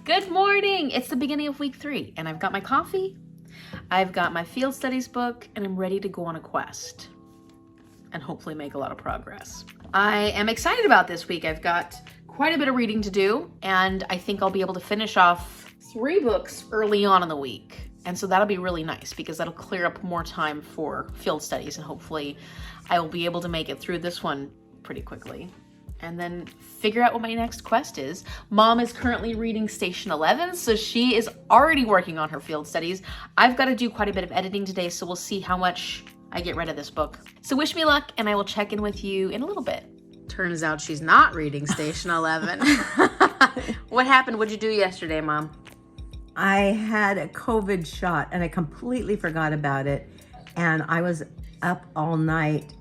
Good morning! It's the beginning of week 3, and I've got my coffee, I've got my field studies book, and I'm ready to go on a quest and hopefully make a lot of progress. I am excited about this week. I've got quite a bit of reading to do, and I think I'll be able to finish off 3 books early on in the week. And so that'll be really nice because that'll clear up more time for field studies, and hopefully I will be able to make it through this one pretty quickly and then figure out what my next quest is. Mom is currently reading Station 11, so she is already working on her field studies. I've got to do quite a bit of editing today, so we'll see how much I get rid of this book. So wish me luck, and I will check in with you in a little bit. Turns out she's not reading Station 11. What happened? What'd you do yesterday, Mom? I had a COVID shot and I completely forgot about it. And I was up all night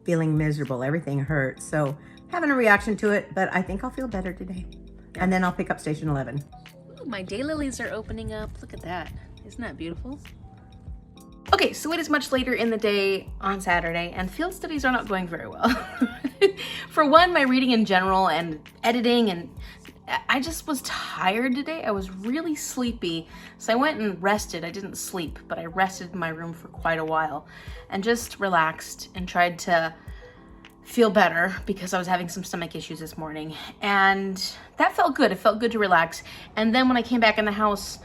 feeling miserable. Everything hurt. So having a reaction to it, but I think I'll feel better today. And then I'll pick up Station 11. Ooh, my daylilies are opening up. Look at that. Isn't that beautiful? Okay, so it is much later in the day on Saturday, and field studies are not going very well. For one, my reading in general and editing, and I just was tired today. I was really sleepy, so I went and rested. I didn't sleep, but I rested in my room for quite a while and just relaxed and tried to feel better because I was having some stomach issues this morning, and that felt good. It felt good to relax. And then when I came back in the house,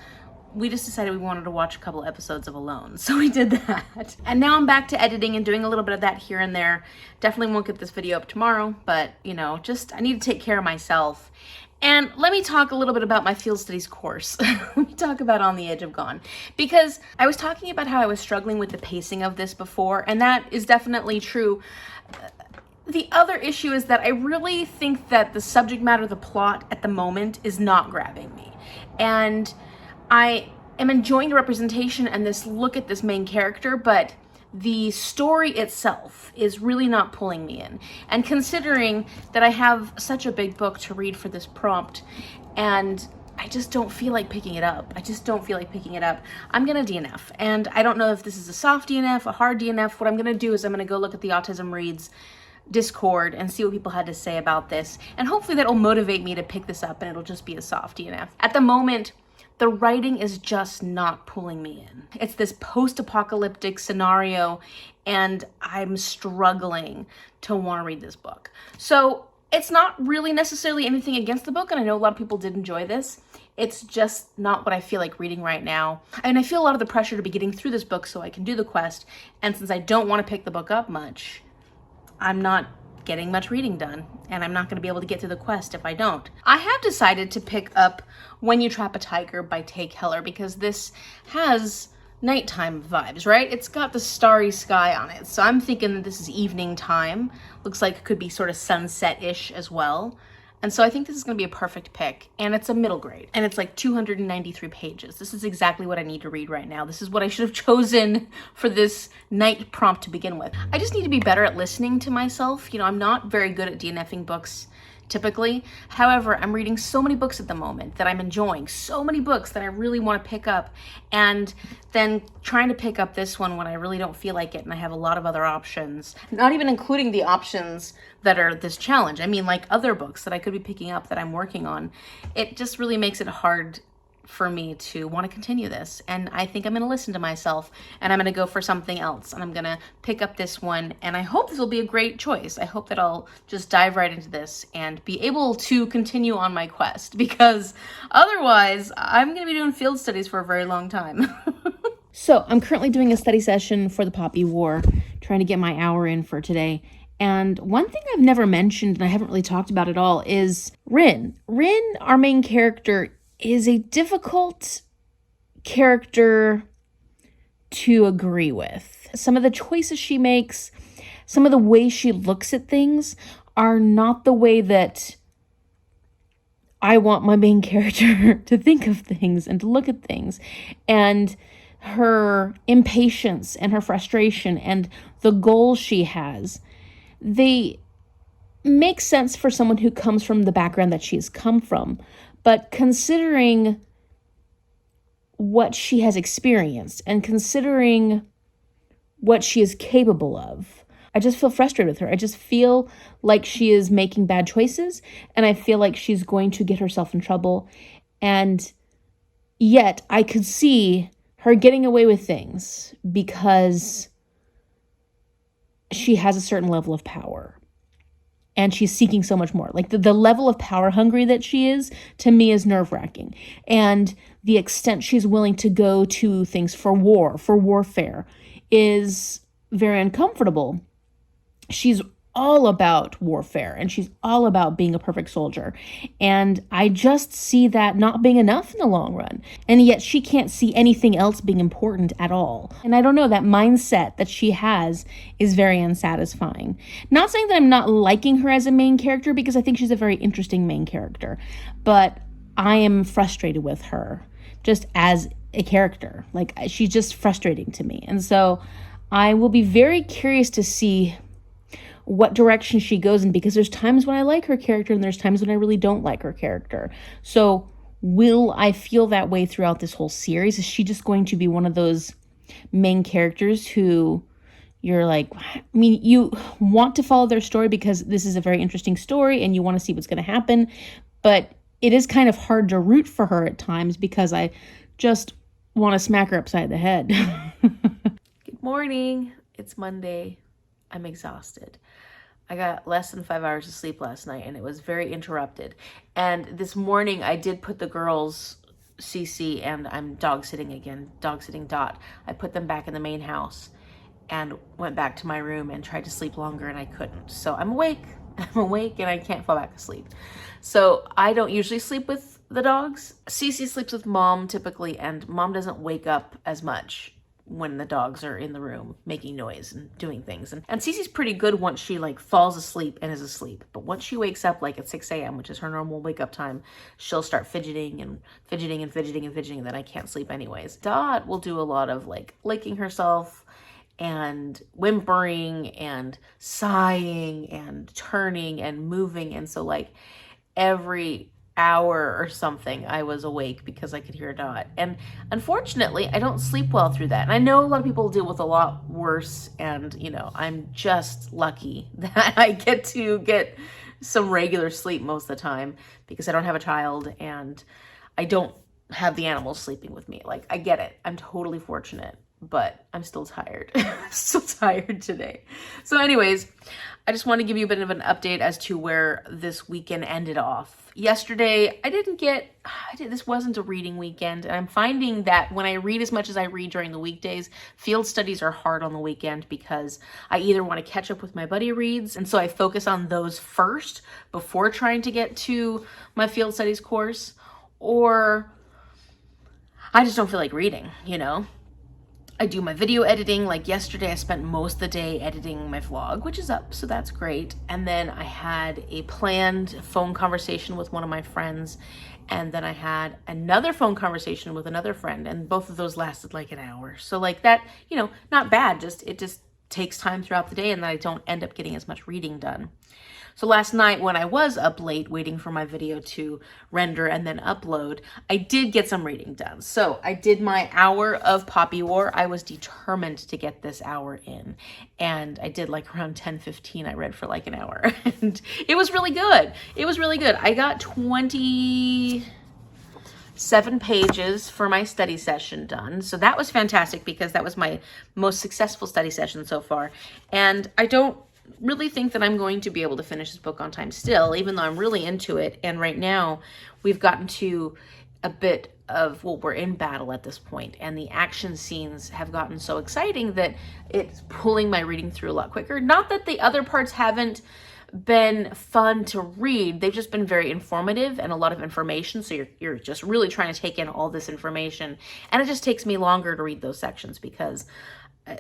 we just decided we wanted to watch a couple episodes of Alone, so we did that. And now I'm back to editing and doing a little bit of that here and there. Definitely won't get this video up tomorrow, but you know, I need to take care of myself. And let me talk a little bit about my field studies course. Let me talk about On the Edge of Gone, because I was talking about how I was struggling with the pacing of this before, and that is definitely true. The other issue is that I really think that the subject matter, the plot at the moment is not grabbing me. And I am enjoying the representation and this look at this main character, but the story itself is really not pulling me in. And considering that I have such a big book to read for this prompt, and I just don't feel like picking it up. I'm gonna DNF. And I don't know if this is a soft DNF, a hard DNF. What I'm gonna do is I'm gonna go look at the Autism Reads Discord and see what people had to say about this. And hopefully that'll motivate me to pick this up and it'll just be a soft DNF. At the moment, the writing is just not pulling me in. It's this post-apocalyptic scenario, and I'm struggling to want to read this book. So it's not really necessarily anything against the book, and I know a lot of people did enjoy this. It's just not what I feel like reading right now. And I feel a lot of the pressure to be getting through this book so I can do the quest, and since I don't want to pick the book up much, I'm not getting much reading done, and I'm not going to be able to get through the quest if I don't. I have decided to pick up When You Trap a Tiger by Tay Keller because this has nighttime vibes, right? It's got the starry sky on it, so I'm thinking that this is evening time. Looks like it could be sort of sunset-ish as well. And so I think this is going to be a perfect pick, and it's a middle grade, and it's like 293 pages. This is exactly what I need to read right now. This is what I should have chosen for this night prompt to begin with. I just need to be better at listening to myself. You know, I'm not very good at DNFing books typically. However, I'm reading so many books at the moment that I'm enjoying, so many books that I really want to pick up, and then trying to pick up this one when I really don't feel like it and I have a lot of other options, not even including the options that are this challenge. I mean, like other books that I could be picking up that I'm working on. It just really makes it hard for me to want to continue this, and I think I'm going to listen to myself, and I'm going to go for something else, and I'm going to pick up this one, and I hope this will be a great choice. I hope that I'll just dive right into this and be able to continue on my quest, because otherwise I'm going to be doing field studies for a very long time. So I'm currently doing a study session for the Poppy War, trying to get my hour in for today. And one thing I've never mentioned, and I haven't really talked about at all, is Rin. Rin, our main character, is a difficult character to agree with. Some of the choices she makes, some of the ways she looks at things are not the way that I want my main character to think of things and to look at things. And her impatience and her frustration and the goals she has, they make sense for someone who comes from the background that she's come from. But considering what she has experienced and considering what she is capable of, I just feel frustrated with her. I just feel like she is making bad choices, and I feel like she's going to get herself in trouble. And yet I could see her getting away with things because she has a certain level of power. And she's seeking so much more. Like the level of power hungry that she is, to me, is nerve-wracking. And the extent she's willing to go to things for warfare, is very uncomfortable. She's all about warfare, and she's all about being a perfect soldier. And I just see that not being enough in the long run. And yet she can't see anything else being important at all. And I don't know, that mindset that she has is very unsatisfying. Not saying that I'm not liking her as a main character, because I think she's a very interesting main character, but I am frustrated with her just as a character. Like, she's just frustrating to me. And so I will be very curious to see what direction she goes in, because there's times when I like her character and there's times when I really don't like her character. So will I feel that way throughout this whole series? Is she just going to be one of those main characters who you're like, I mean, you want to follow their story because this is a very interesting story and you want to see what's going to happen, but it is kind of hard to root for her at times because I just want to smack her upside the head. Good morning. It's Monday. I'm exhausted. I got less than 5 hours of sleep last night and it was very interrupted. And this morning I did put the girls, Cece and I'm dog sitting Dot. I put them back in the main house and went back to my room and tried to sleep longer and I couldn't. So I'm awake and I can't fall back asleep. So I don't usually sleep with the dogs. Cece sleeps with Mom typically, and Mom doesn't wake up as much when the dogs are in the room making noise and doing things. And Cece's pretty good once she like falls asleep and is asleep. But once she wakes up like at 6 a.m., which is her normal wake up time, she'll start fidgeting and then I can't sleep anyways. Dot will do a lot of like licking herself and whimpering and sighing and turning and moving. And so like every hour or something I was awake because I could hear Dot. And unfortunately, I don't sleep well through that. And I know a lot of people deal with a lot worse, and you know, I'm just lucky that I get to get some regular sleep most of the time because I don't have a child and I don't have the animals sleeping with me. Like, I get it. I'm totally fortunate, but I'm still tired. Still tired today. So anyways, I just want to give you a bit of an update as to where this weekend ended off. Yesterday, this wasn't a reading weekend, and I'm finding that when I read as much as I read during the weekdays, field studies are hard on the weekend because I either want to catch up with my buddy reads, and so I focus on those first before trying to get to my field studies course, or I just don't feel like reading, you know? I do my video editing. Like yesterday, I spent most of the day editing my vlog, which is up, so that's great. And then I had a planned phone conversation with one of my friends, and then I had another phone conversation with another friend, and both of those lasted like an hour. So like that, you know, not bad, it just takes time throughout the day, and then I don't end up getting as much reading done. So last night when I was up late waiting for my video to render and then upload, I did get some reading done. So I did my hour of Poppy War. I was determined to get this hour in. And I did like around 10:15, I read for like an hour. And it was really good. It was really good. I got 27 pages for my study session done. So that was fantastic because that was my most successful study session so far. And I don't really think that I'm going to be able to finish this book on time still, even though I'm really into it. And right now we've gotten to a bit of, well, we're in battle at this point, and the action scenes have gotten so exciting that it's pulling my reading through a lot quicker. Not that the other parts haven't been fun to read, they've just been very informative and a lot of information, so you're just really trying to take in all this information, and it just takes me longer to read those sections because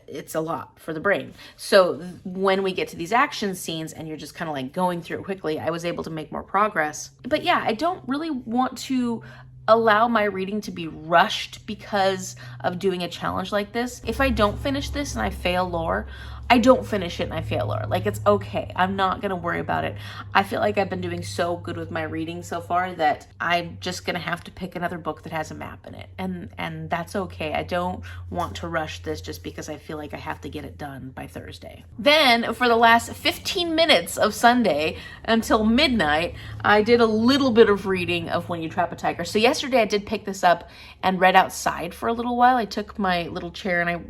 it's a lot for the brain. So when we get to these action scenes and you're just kind of like going through it quickly, I was able to make more progress. But yeah, I don't really want to allow my reading to be rushed because of doing a challenge like this. If I don't finish this and I fail lore, I don't finish it and I fail her. Like, it's okay. I'm not gonna worry about it. I feel like I've been doing so good with my reading so far that I'm just gonna have to pick another book that has a map in it, and that's okay. I don't want to rush this just because I feel like I have to get it done by Thursday. Then for the last 15 minutes of Sunday until midnight, I did a little bit of reading of When You Trap a Tiger. So yesterday I did pick this up and read outside for a little while. I took my little chair and I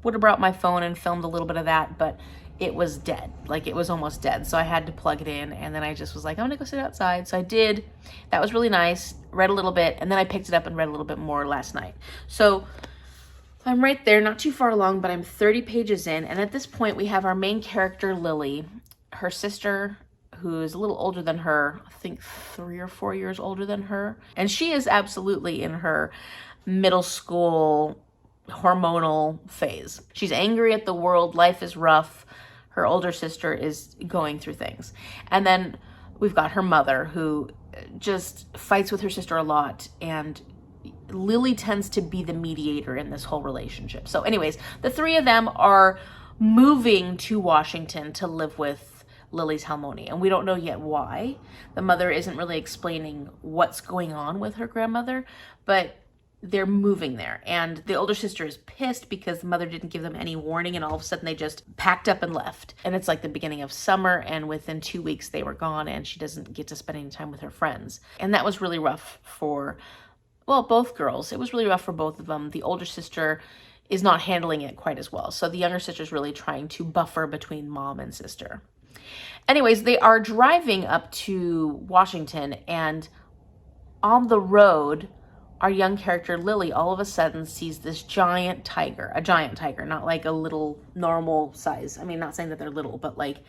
would have brought my phone and filmed a little bit of that, but it was dead. Like, it was almost dead. So I had to plug it in, and then I just was like, I'm gonna go sit outside. So I did. That was really nice. Read a little bit, and then I picked it up and read a little bit more last night. So I'm right there, not too far along, but I'm 30 pages in, and at this point we have our main character, Lily, her sister, who is a little older than her, I think 3 or 4 years older than her, and she is absolutely in her middle school hormonal phase. She's angry at the world, life is rough, her older sister is going through things. And then we've got her mother, who just fights with her sister a lot, and Lily tends to be the mediator in this whole relationship. So anyways, the three of them are moving to Washington to live with Lily's Halmoni, and we don't know yet why. The mother isn't really explaining what's going on with her grandmother, but they're moving there, and the older sister is pissed because the mother didn't give them any warning, and all of a sudden they just packed up and left. And it's like the beginning of summer, and within 2 weeks they were gone, and she doesn't get to spend any time with her friends. And that was really rough for, well, both girls. It was really rough for both of them. The older sister is not handling it quite as well, so the younger sister's really trying to buffer between mom and sister. Anyways, they are driving up to Washington, and on the road, our young character Lily all of a sudden sees this giant tiger, not like a little normal size. I mean, not saying that they're little, but like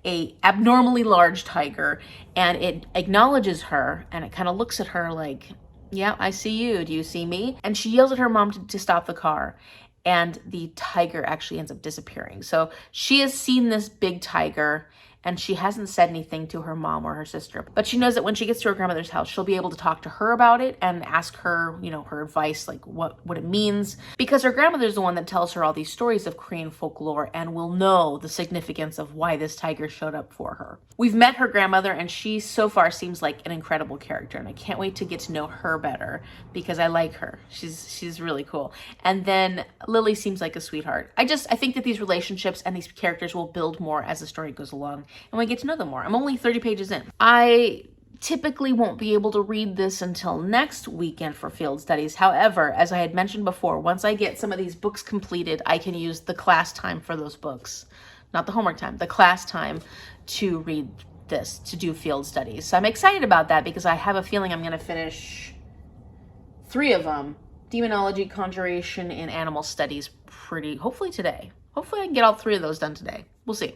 a abnormally large tiger. And it acknowledges her, and it kind of looks at her like, yeah, I see you. Do you see me? And she yells at her mom to stop the car. And the tiger actually ends up disappearing. So she has seen this big tiger, and she hasn't said anything to her mom or her sister. But she knows that when she gets to her grandmother's house, she'll be able to talk to her about it and ask her, you know, her advice, like what it means. Because her grandmother's the one that tells her all these stories of Korean folklore and will know the significance of why this tiger showed up for her. We've met her grandmother, and she so far seems like an incredible character, and I can't wait to get to know her better because I like her. She's really cool. And then Lily seems like a sweetheart. I think that these relationships and these characters will build more as the story goes along, and we get to know them more. I'm only 30 pages in. I typically won't be able to read this until next weekend for field studies. However, as I had mentioned before, once I get some of these books completed, I can use the class time for those books. Not the homework time, the class time to read this, to do field studies. So I'm excited about that because I have a feeling I'm going to finish 3 of them. Demonology, Conjuration, and Animal Studies hopefully today. Hopefully I can get all 3 of those done today. We'll see.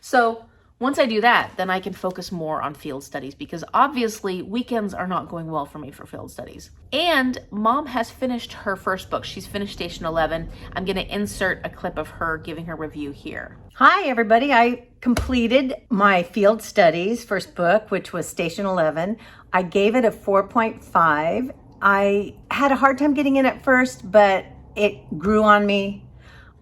So once I do that, then I can focus more on field studies because obviously weekends are not going well for me for field studies. And Mom has finished her first book. She's finished Station 11. I'm going to insert a clip of her giving her review here. Hi, everybody. I completed my field studies first book, which was Station 11. I gave it a 4.5. I had a hard time getting in at first, but it grew on me.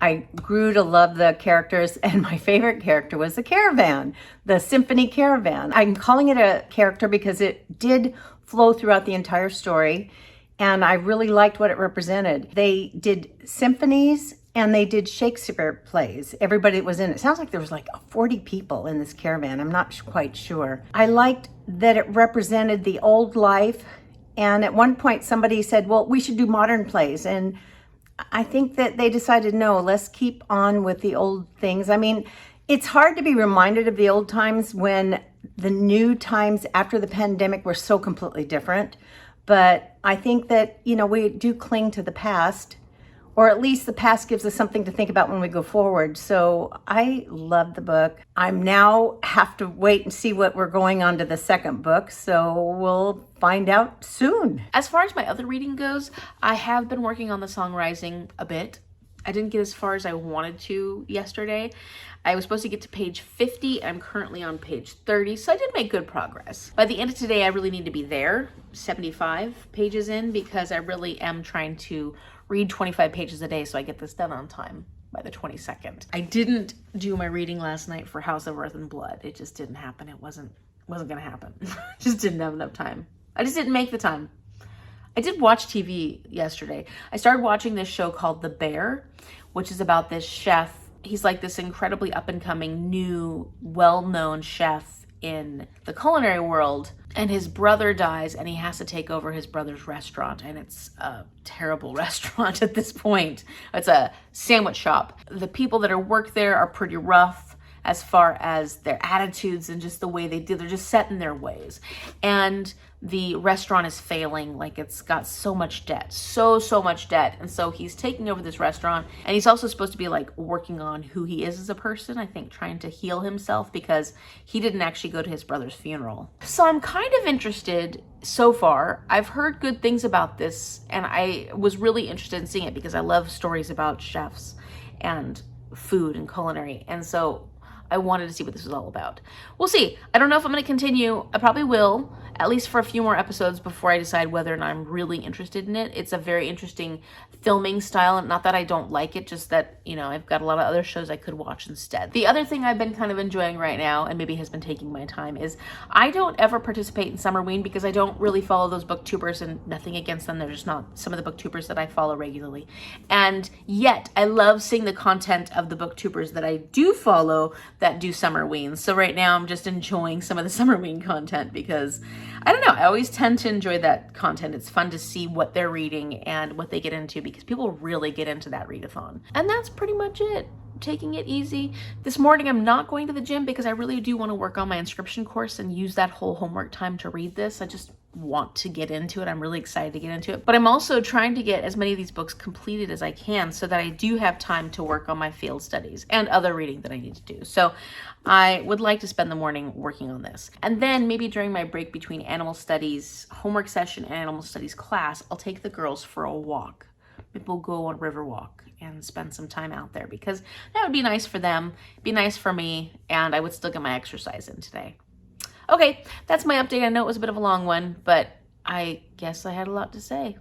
I grew to love the characters, and my favorite character was the caravan, the symphony caravan. I'm calling it a character because it did flow throughout the entire story, and I really liked what it represented. They did symphonies and they did Shakespeare plays. Everybody that was in it. Sounds like there was like 40 people in this caravan. I'm not quite sure. I liked that it represented the old life, and at one point somebody said, well, we should do modern plays, and I think that they decided, no, let's keep on with the old things. I mean, it's hard to be reminded of the old times when the new times after the pandemic were so completely different. But I think that, you know, we do cling to the past, or at least the past gives us something to think about when we go forward. So I love the book. I'm now have to wait and see what we're going on to the second book. So we'll find out soon. As far as my other reading goes, I have been working on the Song Rising a bit. I didn't get as far as I wanted to yesterday. I was supposed to get to page 50. I'm currently on page 30, so I did make good progress. By the end of today, I really need to be there, 75 pages in, because I really am trying to read 25 pages a day so I get this done on time. by the 22nd. I didn't do my reading last night for House of Earth and Blood. It just didn't happen. It wasn't gonna happen. Just didn't have enough time. I just didn't make the time. I did watch TV yesterday. I started watching this show called The Bear, which is about this chef. He's like this incredibly up-and-coming, new, well-known chef in the culinary world, and his brother dies and he has to take over his brother's restaurant, and it's a terrible restaurant at this point. It's a sandwich shop. The people that work there are pretty rough as far as their attitudes and just the way they do. They're just set in their ways. And the restaurant is failing. Like, it's got so much debt, so much debt. And so he's taking over this restaurant, and he's also supposed to be like working on who he is as a person, I think, trying to heal himself because he didn't actually go to his brother's funeral. So I'm kind of interested so far. I've heard good things about this, and I was really interested in seeing it because I love stories about chefs and food and culinary. And so I wanted to see what this was all about. We'll see. I don't know if I'm going to continue. I probably will, at least for a few more episodes before I decide whether or not I'm really interested in it. It's a very interesting filming style, and not that I don't like it, just that, you know, I've got a lot of other shows I could watch instead. The other thing I've been kind of enjoying right now, and maybe has been taking my time, is I don't ever participate in Summerween because I don't really follow those booktubers, and nothing against them. They're just not some of the booktubers that I follow regularly. And yet I love seeing the content of the booktubers that I do follow that do Summerweens. So right now I'm just enjoying some of the Summerween content because, I don't know, I always tend to enjoy that content. It's fun to see what they're reading and what they get into because people really get into that readathon. And that's pretty much it. Taking it easy. This morning I'm not going to the gym because I really do want to work on my inscription course and use that whole homework time to read this. I just want to get into it. I'm really excited to get into it. But I'm also trying to get as many of these books completed as I can so that I do have time to work on my field studies and other reading that I need to do. So I would like to spend the morning working on this. And then maybe during my break between animal studies homework session and animal studies class, I'll take the girls for a walk. Maybe we'll go on a river walk and spend some time out there because that would be nice for them, be nice for me, and I would still get my exercise in today. Okay, that's my update. I know it was a bit of a long one, but I guess I had a lot to say.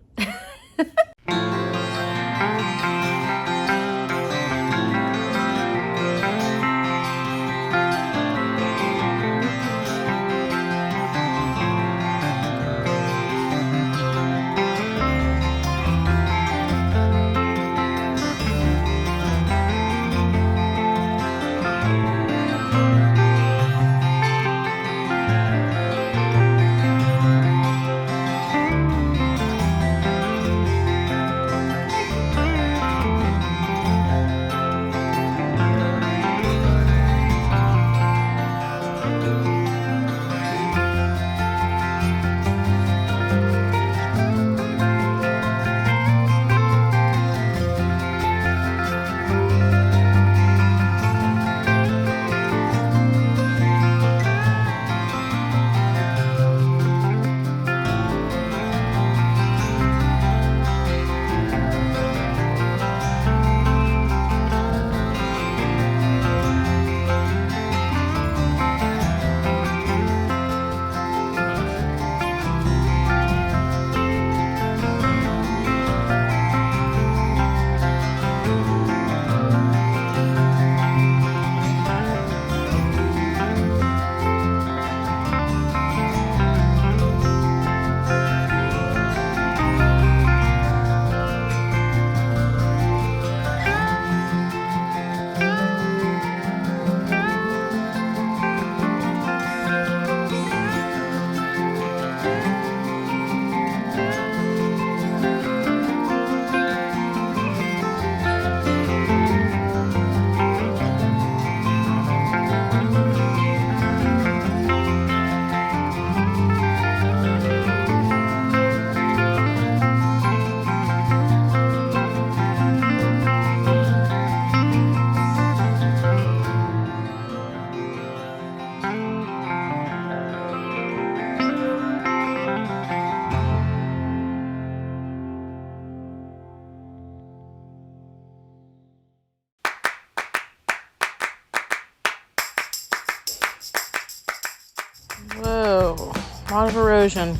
Whoa, a lot of erosion.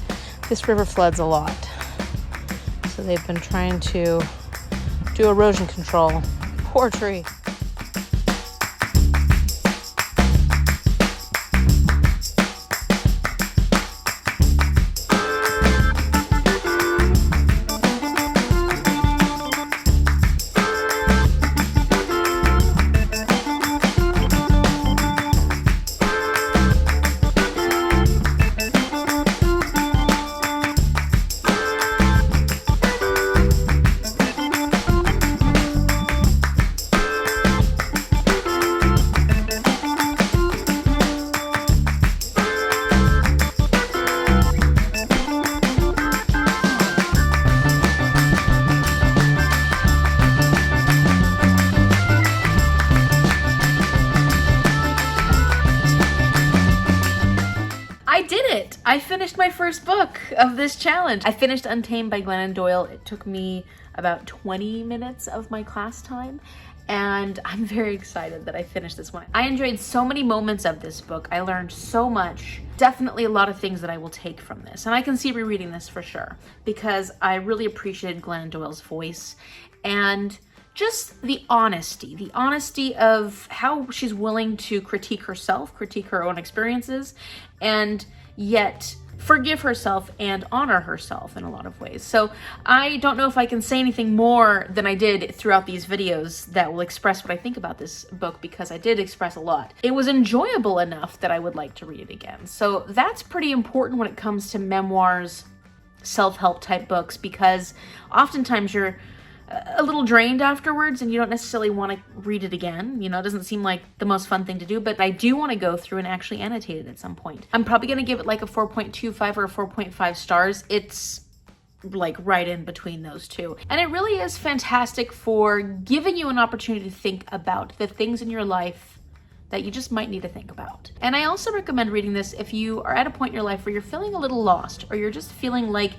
This river floods a lot. So they've been trying to do erosion control, Poor tree. I finished my first book of this challenge. I finished Untamed by Glennon Doyle. It took me about 20 minutes of my class time, and I'm very excited that I finished this one. I enjoyed so many moments of this book. I learned so much. Definitely a lot of things that I will take from this, and I can see rereading this for sure, because I really appreciated Glennon Doyle's voice and just the honesty of how she's willing to critique herself, critique her own experiences, and yet forgive herself and honor herself in a lot of ways. So I don't know if I can say anything more than I did throughout these videos that will express what I think about this book, because I did express a lot. It was enjoyable enough that I would like to read it again. So that's pretty important when it comes to memoirs, self-help type books, because oftentimes you're a little drained afterwards and you don't necessarily want to read it again. You know, it doesn't seem like the most fun thing to do, but I do want to go through and actually annotate it at some point. I'm probably going to give it like a 4.25 or a 4.5 stars. It's like right in between those two. And it really is fantastic for giving you an opportunity to think about the things in your life that you just might need to think about. And I also recommend reading this if you are at a point in your life where you're feeling a little lost, or you're just feeling like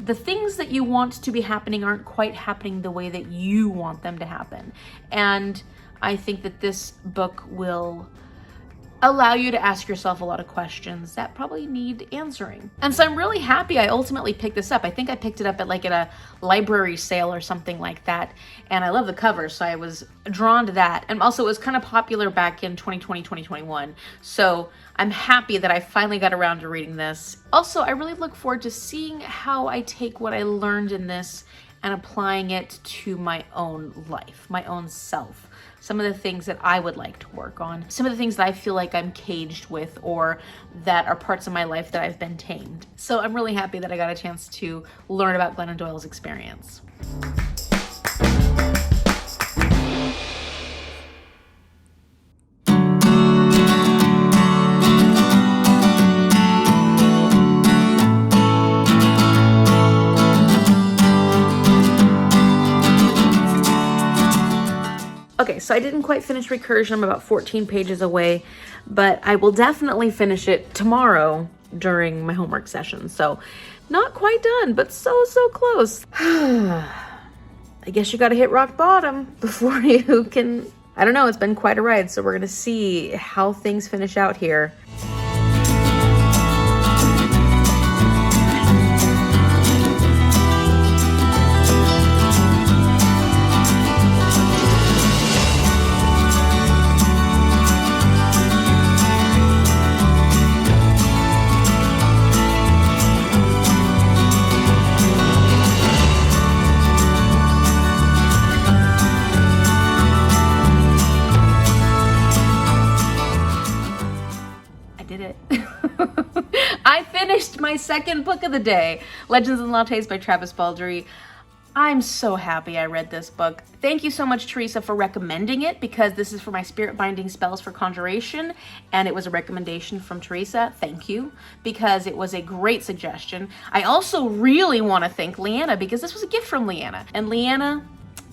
the things that you want to be happening aren't quite happening the way that you want them to happen. And I think that this book will allow you to ask yourself a lot of questions that probably need answering. And so I'm really happy I ultimately picked this up. I think I picked it up at a library sale or something like that. And I love the cover, so I was drawn to that. And also it was kind of popular back in 2020, 2021. So I'm happy that I finally got around to reading this. Also, I really look forward to seeing how I take what I learned in this and applying it to my own life, my own self. Some of the things that I would like to work on, some of the things that I feel like I'm caged with, or that are parts of my life that I've been tamed. So I'm really happy that I got a chance to learn about Glennon Doyle's experience. Okay, so I didn't quite finish Recursion. I'm about 14 pages away, but I will definitely finish it tomorrow during my homework session. So not quite done, but so close. I guess you gotta hit rock bottom before you can, I don't know, it's been quite a ride. So we're gonna see how things finish out here. I finished my second book of the day, Legends and Lattes by Travis Baldree. I'm so happy I read this book. Thank you so much, Teresa, for recommending it, because this is for my spirit binding spells for conjuration, and it was a recommendation from Teresa. Thank you, because it was a great suggestion. I also really want to thank Leanna, because this was a gift from Leanna. And Leanna,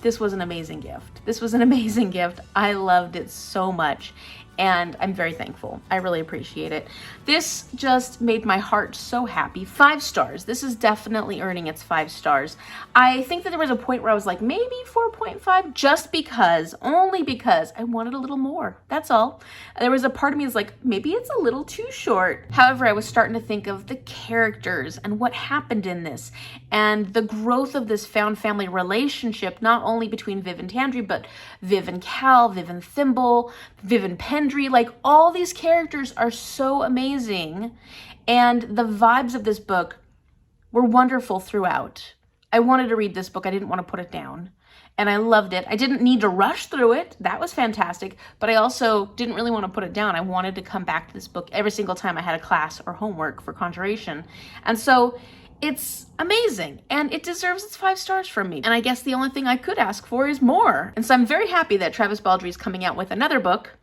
this was an amazing gift. This was an amazing gift. I loved it so much. and I'm very thankful. I really appreciate it. This just made my heart so happy. 5 stars. This is definitely earning its 5 stars. I think that there was a point where I was like, maybe 4.5, just because, only because I wanted a little more. That's all. There was a part of me that's like, maybe it's a little too short. However, I was starting to think of the characters and what happened in this, and the growth of this found family relationship, not only between Viv and Tandri, but Viv and Cal, Viv and Thimble, Viv and Pendry. Like, all these characters are so amazing, and the vibes of this book were wonderful throughout. I wanted to read this book. I didn't want to put it down, and I loved it. I didn't need to rush through it. That was fantastic, but I also didn't really want to put it down. I wanted to come back to this book every single time I had a class or homework for Conjuration, and so it's amazing, and it deserves its 5 stars from me. And I guess the only thing I could ask for is more. And so I'm very happy that Travis Baldree is coming out with another book.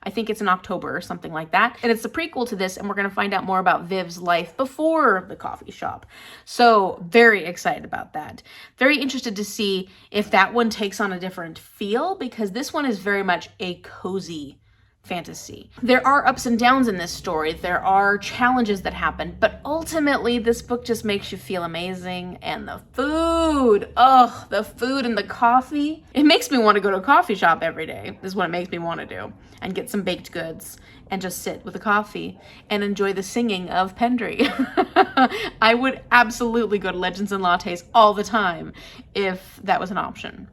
I think it's in October or something like that. And it's a prequel to this, and we're going to find out more about Viv's life before the coffee shop. So very excited about that. Very interested to see if that one takes on a different feel, because this one is very much a cozy fantasy. There are ups and downs in this story. There are challenges that happen, but ultimately this book just makes you feel amazing. And the food, oh, the food and the coffee. It makes me want to go to a coffee shop every day, is what it makes me want to do. And get some baked goods and just sit with a coffee and enjoy the singing of Pendry. I would absolutely go to Legends and Lattes all the time if that was an option.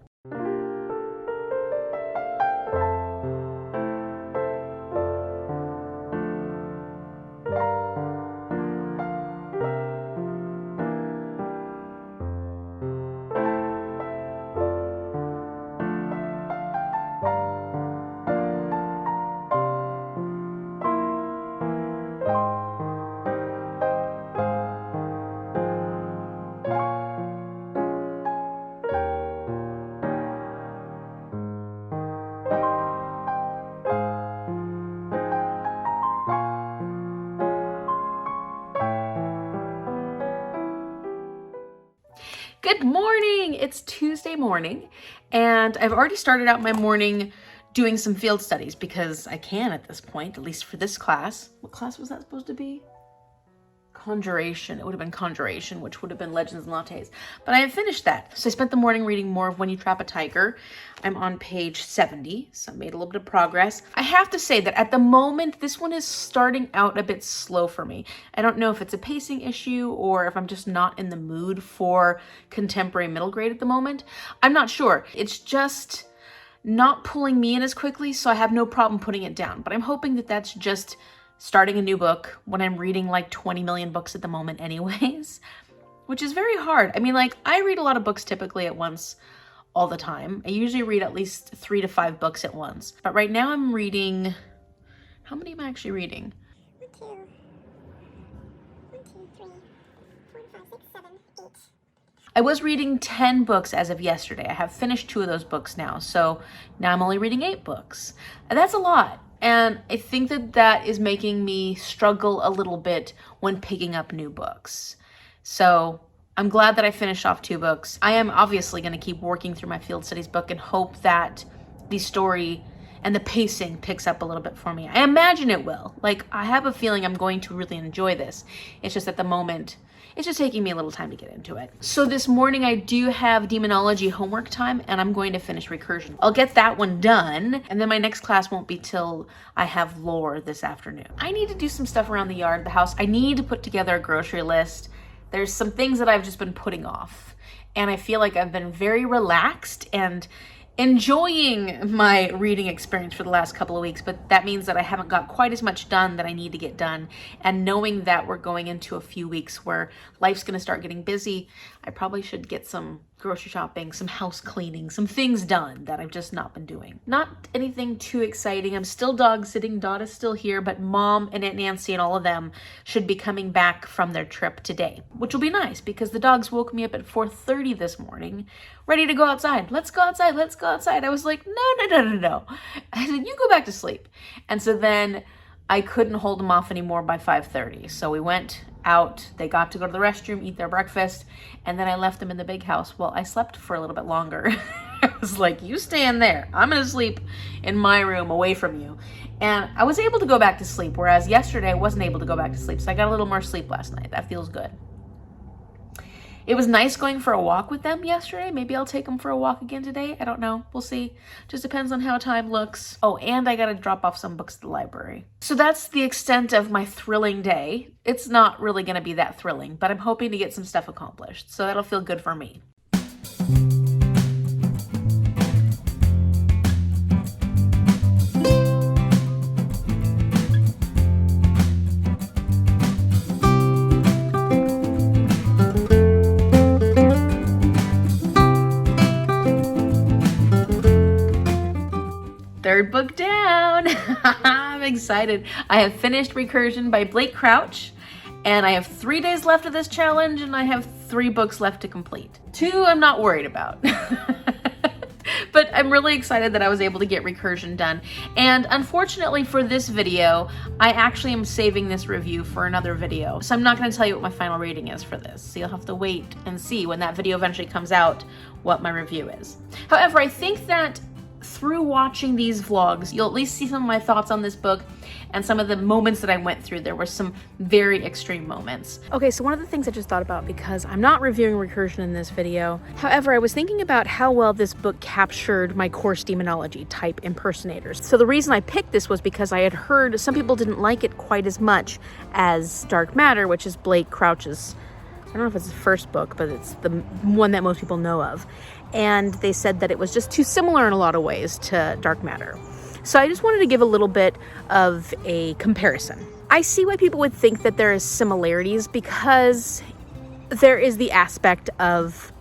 Good morning! It's Tuesday morning, and I've already started out my morning doing some field studies because I can at this point, at least for this class. What class was that supposed to be? Conjuration. It would have been Conjuration, which would have been Legends and Lattes. But I have finished that. So I spent the morning reading more of When You Trap a Tiger. I'm on page 70, so I made a little bit of progress. I have to say that at the moment, this one is starting out a bit slow for me. I don't know if it's a pacing issue or if I'm just not in the mood for contemporary middle grade at the moment. I'm not sure. It's just not pulling me in as quickly, so I have no problem putting it down. But I'm hoping that that's just starting a new book when I'm reading like 20 million books at the moment anyways, which is very hard. I mean, like, I read a lot of books typically at once all the time. I usually read at least 3 to 5 books at once. But right now I'm reading, how many am I actually reading? 1, 2, 3, 4, 5, 6, 7, 8. I was reading 10 books as of yesterday. I have finished 2 of those books now. So now I'm only reading 8 books. And that's a lot. And I think that that is making me struggle a little bit when picking up new books. So I'm glad that I finished off 2 books. I am obviously going to keep working through my field studies book and hope that the story and the pacing picks up a little bit for me. I imagine it will. Like, I have a feeling I'm going to really enjoy this. It's just at the moment, it's just taking me a little time to get into it. So this morning I do have demonology homework time, and I'm going to finish Recursion. I'll get that one done, and then my next class won't be till I have lore this afternoon. I need to do some stuff around the yard, the house. I need to put together a grocery list. There's some things that I've just been putting off, and I feel like I've been very relaxed and enjoying my reading experience for the last couple of weeks, but that means that I haven't got quite as much done that I need to get done. And knowing that we're going into a few weeks where life's going to start getting busy, I probably should get some grocery shopping, some house cleaning, some things done that I've just not been doing. Not anything too exciting. I'm still dog sitting. Dot is still here, but Mom and Aunt Nancy and all of them should be coming back from their trip today, which will be nice because the dogs woke me up at 4:30 this morning, ready to go outside. Let's go outside. Let's go outside. I was like, no. I said, you go back to sleep. And so then I couldn't hold them off anymore by 5:30. So we went out, they got to go to the restroom, eat their breakfast, and then I left them in the big house. Well, I slept for a little bit longer I was like, you stand there. I'm gonna sleep in my room away from you. And I was able to go back to sleep, whereas yesterday I wasn't able to go back to sleep. So I got a little more sleep last night. That feels good. It was nice going for a walk with them yesterday. Maybe I'll take them for a walk again today. I don't know. We'll see. Just depends on how time looks. Oh, and I gotta drop off some books at the library. So that's the extent of my thrilling day. It's not really gonna be that thrilling, but I'm hoping to get some stuff accomplished. So that'll feel good for me. Third book down. I'm excited. I have finished Recursion by Blake Crouch, and I have 3 days left of this challenge, and I have 3 books left to complete. 2 I'm not worried about. But I'm really excited that I was able to get Recursion done. And unfortunately for this video, I actually am saving this review for another video. So I'm not going to tell you what my final rating is for this. So you'll have to wait and see when that video eventually comes out what my review is. However, I think that through watching these vlogs, you'll at least see some of my thoughts on this book and some of the moments that I went through. There were some very extreme moments. Okay, so one of the things I just thought about, because I'm not reviewing Recursion in this video, however, I was thinking about how well this book captured my course demonology type impersonators. So the reason I picked this was because I had heard some people didn't like it quite as much as Dark Matter, which is Blake Crouch's, I don't know if it's his first book, but it's the one that most people know of. And they said that it was just too similar in a lot of ways to Dark Matter. So I just wanted to give a little bit of a comparison. I see why people would think that there is similarities, because there is the aspect of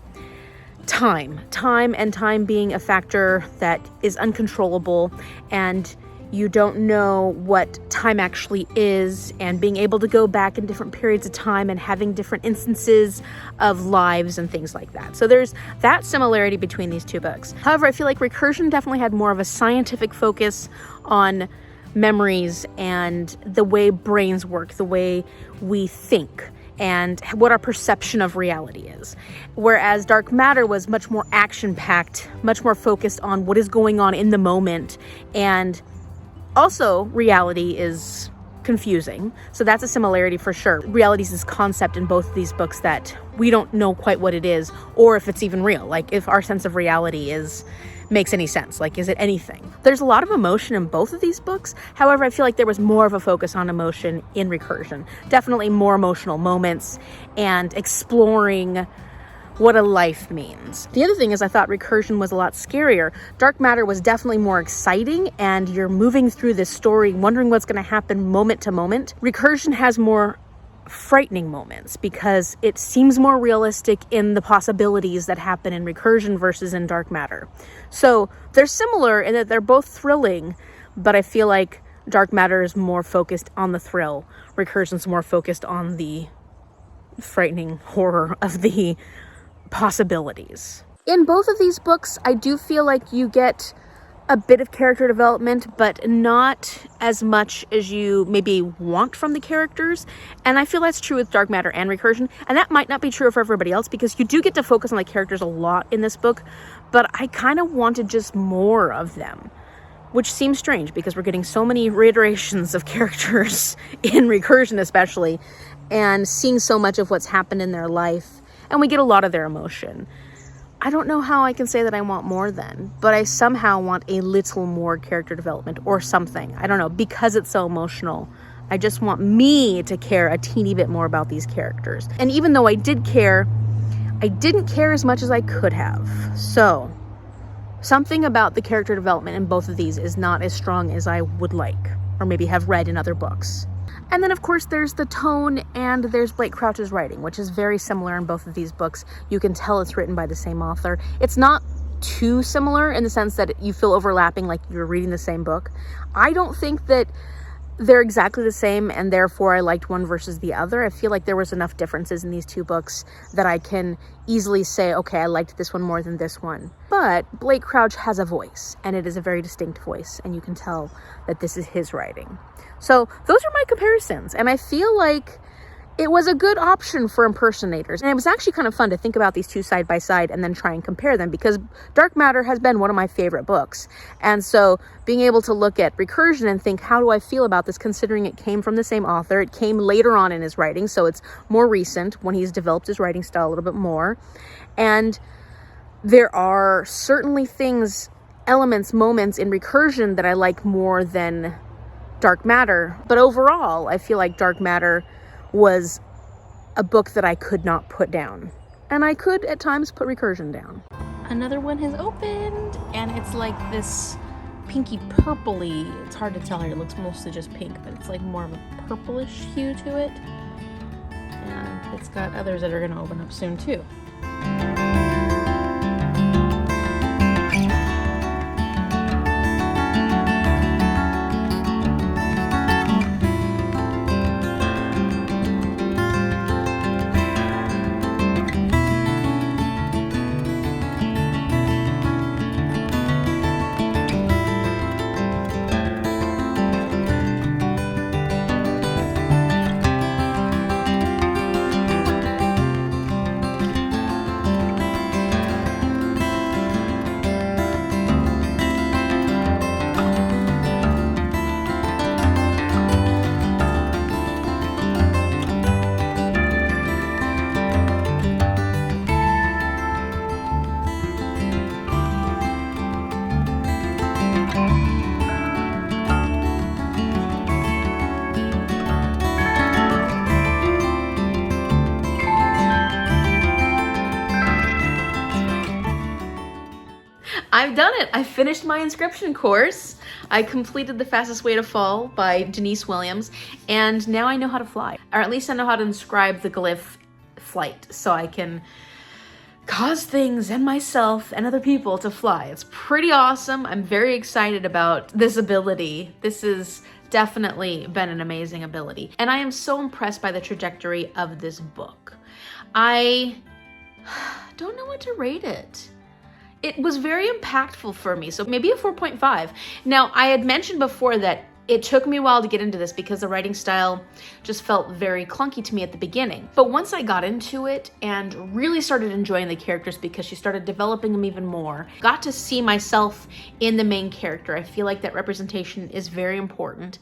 time and time being a factor that is uncontrollable, and you don't know what time actually is, and being able to go back in different periods of time and having different instances of lives and things like that. So there's that similarity between these 2 books. However, I feel like Recursion definitely had more of a scientific focus on memories and the way brains work, the way we think, and what our perception of reality is. Whereas Dark Matter was much more action-packed, much more focused on what is going on in the moment, and also, reality is confusing. So that's a similarity for sure. Reality is this concept in both of these books that we don't know quite what it is, or if it's even real. Like, if our sense of reality makes any sense. Like, is it anything? There's a lot of emotion in both of these books. However, I feel like there was more of a focus on emotion in Recursion. Definitely more emotional moments and exploring what a life means. The other thing is, I thought Recursion was a lot scarier. Dark Matter was definitely more exciting, and you're moving through this story wondering what's going to happen moment to moment. Recursion has more frightening moments because it seems more realistic in the possibilities that happen in Recursion versus in Dark Matter. So they're similar in that they're both thrilling, but I feel like Dark Matter is more focused on the thrill. Recursion's more focused on the frightening horror of the possibilities. In both of these books, I do feel like you get a bit of character development, but not as much as you maybe want from the characters. And I feel that's true with Dark Matter and Recursion. And that might not be true for everybody else, because you do get to focus on the characters a lot in this book, but I kind of wanted just more of them, which seems strange because we're getting so many reiterations of characters in Recursion especially, and seeing so much of what's happened in their life. And we get a lot of their emotion. I don't know how I can say that I want more then, but I somehow want a little more character development or something. I don't know, because it's so emotional. I just want me to care a teeny bit more about these characters. And even though I did care, I didn't care as much as I could have. So something about the character development in both of these is not as strong as I would like, or maybe have read in other books. And then, of course, there's the tone, and there's Blake Crouch's writing, which is very similar in both of these books. You can tell it's written by the same author. It's not too similar in the sense that you feel overlapping, like you're reading the same book. I don't think that they're exactly the same, and therefore I liked one versus the other. I feel like there was enough differences in these 2 books that I can easily say, okay, I liked this one more than this one. But Blake Crouch has a voice, and it is a very distinct voice, and you can tell that this is his writing. So those are my comparisons, and I feel like it was a good option for impersonators. And it was actually kind of fun to think about these two side by side and then try and compare them, because Dark Matter has been one of my favorite books. And so being able to look at Recursion and think, how do I feel about this, considering it came from the same author, it came later on in his writing, so it's more recent when he's developed his writing style a little bit more. And there are certainly things, elements, moments in Recursion that I like more than Dark Matter. But overall, I feel like Dark Matter was a book that I could not put down. And I could at times put Recursion down. Another one has opened, and it's like this pinky purpley. It's hard to tell here. It looks mostly just pink, but it's like more of a purplish hue to it. And it's got others that are going to open up soon too. I've done it. I finished my inscription course. I completed The Fastest Way to Fall by Denise Williams, and now I know how to fly. Or at least I know how to inscribe the glyph flight, so I can cause things and myself and other people to fly. It's pretty awesome. I'm very excited about this ability. This has definitely been an amazing ability. And I am so impressed by the trajectory of this book. I don't know what to rate it. It was very impactful for me, so maybe a 4.5. Now, I had mentioned before that it took me a while to get into this because the writing style just felt very clunky to me at the beginning. But once I got into it and really started enjoying the characters because she started developing them even more, got to see myself in the main character. I feel like that representation is very important.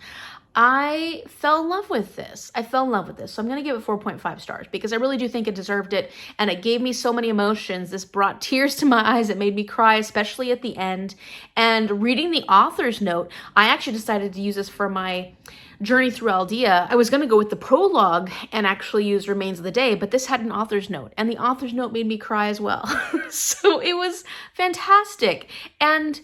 I fell in love with this. So I'm gonna give it 4.5 stars because I really do think it deserved it, and it gave me so many emotions. This brought tears to my eyes. It made me cry, especially at the end. And reading the author's note, I actually decided to use this for my journey through Aldea. I was gonna go with the prologue and actually use Remains of the Day, but this had an author's note, and the author's note made me cry as well. So it was fantastic. And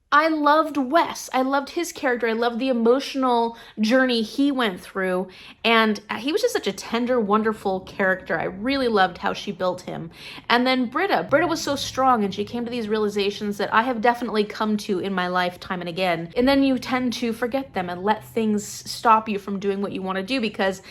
I loved Wes. I loved his character. I loved the emotional journey he went through. And he was just such a tender, wonderful character. I really loved how she built him. And then Britta was so strong, and she came to these realizations that I have definitely come to in my life time and again. And then you tend to forget them and let things stop you from doing what you want to do, because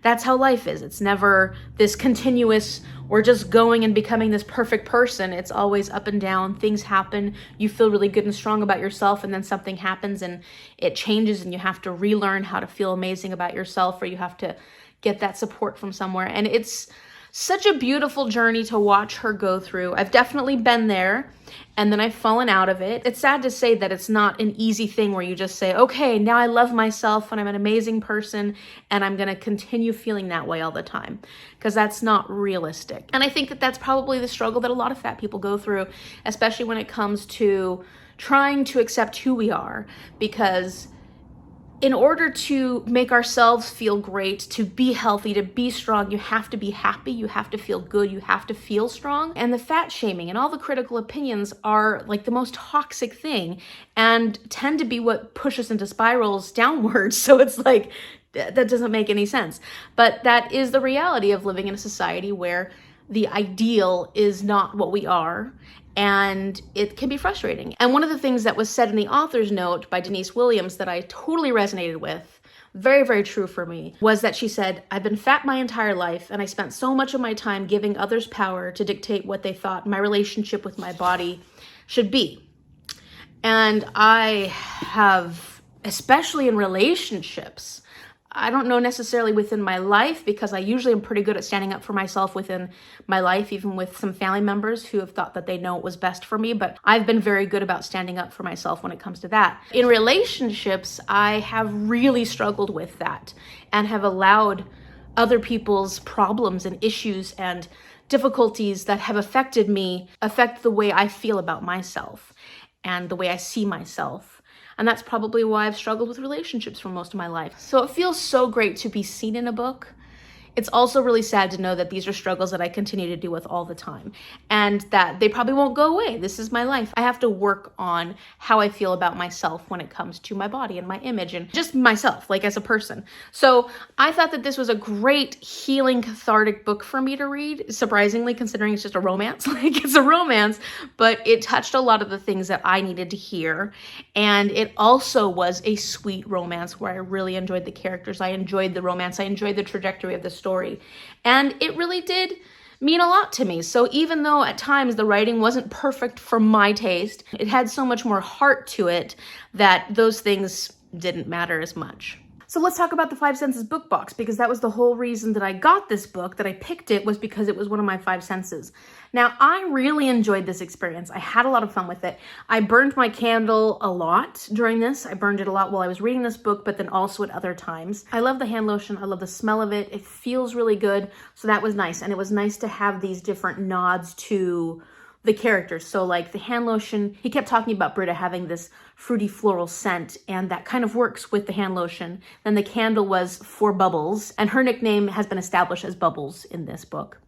that's how life is. It's never this continuous, we're just going and becoming this perfect person. It's always up and down. Things happen. You feel really good and strong about yourself, and then something happens and it changes, and you have to relearn how to feel amazing about yourself, or you have to get that support from somewhere. And it's such a beautiful journey to watch her go through. I've definitely been there, and then I've fallen out of it. It's sad to say that it's not an easy thing where you just say, okay, now I love myself and I'm an amazing person and I'm gonna continue feeling that way all the time, because that's not realistic. And I think that that's probably the struggle that a lot of fat people go through, especially when it comes to trying to accept who we are, because in order to make ourselves feel great, to be healthy, to be strong, you have to be happy, you have to feel good, you have to feel strong. And the fat shaming and all the critical opinions are like the most toxic thing and tend to be what pushes into spirals downwards. So it's like, that doesn't make any sense. But that is the reality of living in a society where the ideal is not what we are, and it can be frustrating. And one of the things that was said in the author's note by Denise Williams that I totally resonated with, very, very true for me, was that she said, I've been fat my entire life, and I spent so much of my time giving others power to dictate what they thought my relationship with my body should be. And I have, especially in relationships, I don't know necessarily within my life, because I usually am pretty good at standing up for myself within my life, even with some family members who have thought that they know what was best for me, but I've been very good about standing up for myself when it comes to that. In relationships, I have really struggled with that and have allowed other people's problems and issues and difficulties that have affected me affect the way I feel about myself and the way I see myself. And that's probably why I've struggled with relationships for most of my life. So it feels so great to be seen in a book. It's also really sad to know that these are struggles that I continue to deal with all the time and that they probably won't go away. This is my life. I have to work on how I feel about myself when it comes to my body and my image and just myself, like as a person. So I thought that this was a great healing, cathartic book for me to read, surprisingly, considering it's just a romance. Like, it's a romance, but it touched a lot of the things that I needed to hear. And it also was a sweet romance where I really enjoyed the characters. I enjoyed the romance. I enjoyed the trajectory of the story. And it really did mean a lot to me. So even though at times the writing wasn't perfect for my taste, it had so much more heart to it that those things didn't matter as much. So let's talk about the Five Senses book box, because that was the whole reason that I got this book, that I picked it, was because it was one of my five senses. Now, I really enjoyed this experience. I had a lot of fun with it. I burned my candle a lot during this. I burned it a lot while I was reading this book, but then also at other times. I love the hand lotion. I love the smell of it. It feels really good. So that was nice. And it was nice to have these different nods to the characters. So like the hand lotion, he kept talking about Britta having this fruity floral scent, and that kind of works with the hand lotion. Then the candle was for Bubbles, and her nickname has been established as Bubbles in this book.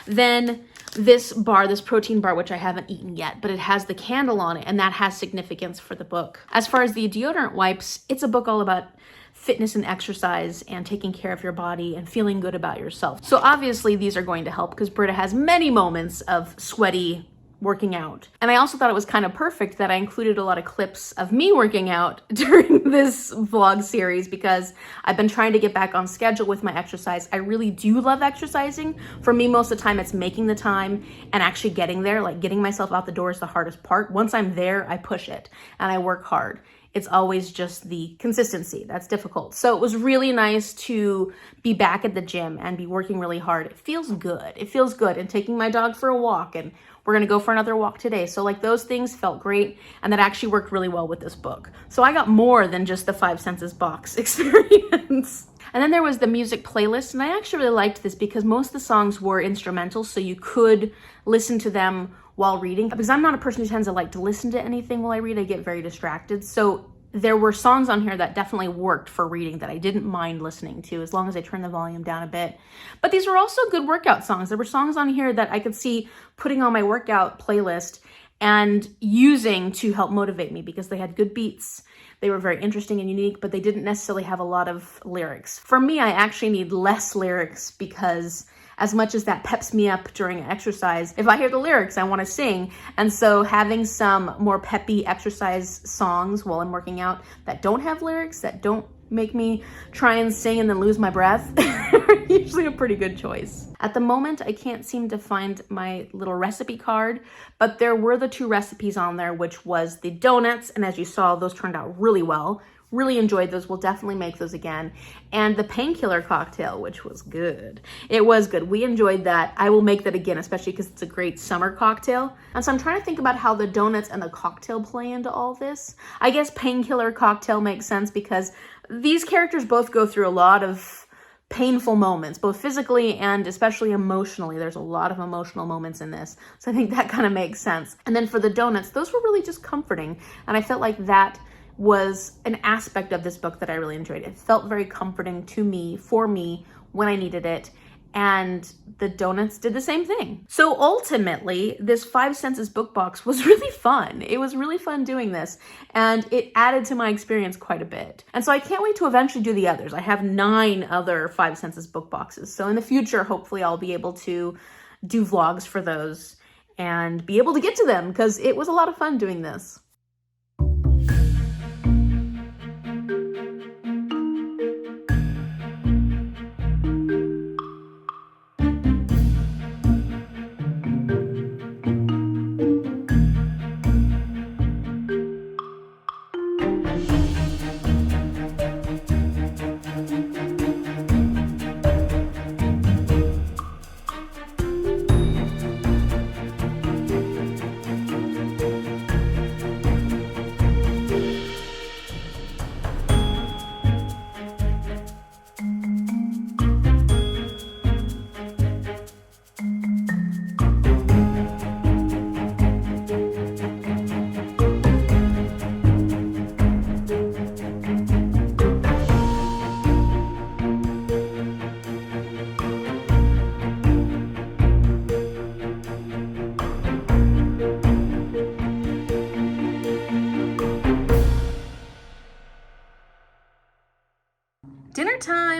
Then this bar, this protein bar, which I haven't eaten yet, but it has the candle on it, and that has significance for the book. As far as the deodorant wipes, it's a book all about fitness and exercise and taking care of your body and feeling good about yourself. So obviously these are going to help, because Britta has many moments of sweaty working out. And I also thought it was kind of perfect that I included a lot of clips of me working out during this vlog series, because I've been trying to get back on schedule with my exercise. I really do love exercising. For me, most of the time it's making the time and actually getting there. Like, getting myself out the door is the hardest part. Once I'm there, I push it and I work hard. It's always just the consistency that's difficult. So it was really nice to be back at the gym and be working really hard. It feels good. It feels good. And taking my dog for a walk, and we're gonna go for another walk today. So like, those things felt great, and that actually worked really well with this book. So I got more than just the Five Senses box experience. And then there was the music playlist, and I actually really liked this because most of the songs were instrumental, so you could listen to them while reading. Because I'm not a person who tends to like to listen to anything while I read. I get very distracted. So there were songs on here that definitely worked for reading that I didn't mind listening to, as long as I turned the volume down a bit. But these were also good workout songs. There were songs on here that I could see putting on my workout playlist and using to help motivate me, because they had good beats. They were very interesting and unique, but they didn't necessarily have a lot of lyrics. For me, I actually need less lyrics, because as much as that peps me up during exercise, if I hear the lyrics, I want to sing. And so having some more peppy exercise songs while I'm working out that don't have lyrics, that don't make me try and sing and then lose my breath, are usually a pretty good choice. At the moment, I can't seem to find my little recipe card, but there were the 2 recipes on there, which was the donuts, and as you saw, those turned out really well. Really enjoyed those. We'll definitely make those again. And the painkiller cocktail, which was good. It was good. We enjoyed that. I will make that again, especially because it's a great summer cocktail. And so I'm trying to think about how the donuts and the cocktail play into all this. I guess painkiller cocktail makes sense because these characters both go through a lot of painful moments, both physically and especially emotionally. There's a lot of emotional moments in this. So I think that kind of makes sense. And then for the donuts, those were really just comforting. And I felt like that was an aspect of this book that I really enjoyed. It felt very comforting to me, for me, when I needed it. And the donuts did the same thing. So ultimately, this Five Senses book box was really fun. It was really fun doing this, and it added to my experience quite a bit. And so I can't wait to eventually do the others. I have 9 other Five Senses book boxes. So in the future, hopefully I'll be able to do vlogs for those and be able to get to them, because it was a lot of fun doing this.